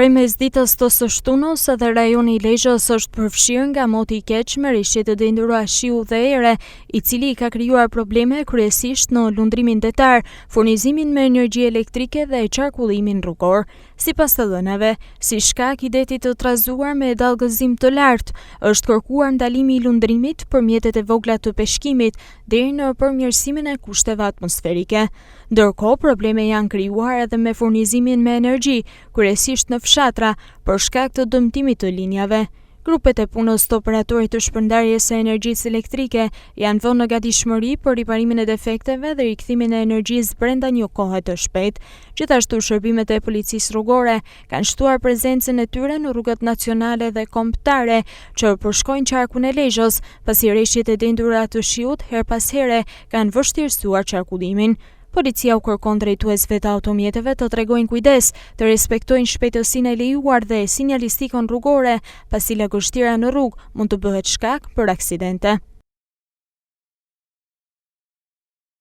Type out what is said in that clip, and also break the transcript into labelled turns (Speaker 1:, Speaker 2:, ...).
Speaker 1: Prej mesditës të së shtunës edhe rajoni i Lezhës është përfshirë nga moti i keq me rishje të dendura shiu dhe ere, i cili ka krijuar probleme kryesisht në lundrimin detar, furnizimin me energji elektrike dhe qarkullimin rrugor. Sipas të dhënave, si shkak i detit të trazuar me dallgëzim të lartë, është kërkuar ndalimi i lundrimit për mjetet e vogla të peshkimit deri në përmirësimin e kushteve atmosferike. Ndërkohë, probleme janë krijuar edhe me furnizimin me energji, kryesisht në fshatra, për shkak të dëmtimit të linjave. Grupet e punës të operatorit të shpërndarjes së energjisë elektrike janë vënë në gatishmëri për riparimin e defekteve dhe rikthimin e energjisë brenda një kohe të shpejtë. Gjithashtu, shërbimet e policisë rrugore kanë shtuar prezencën e tyre në rrugët nacionale dhe kombëtare që përshkojnë qarkun e Lezhës, pasi reshjet e dendura të shiut her pas here kanë vështirësuar qarkullimin. Policia u kërkon drejtuesve të automjeteve të tregojnë kujdes, të respektojnë shpejtësinë e lejuar dhe sinjalistikën rrugore, pasi lagështira në rrugë mund të bëhet shkak për aksidente.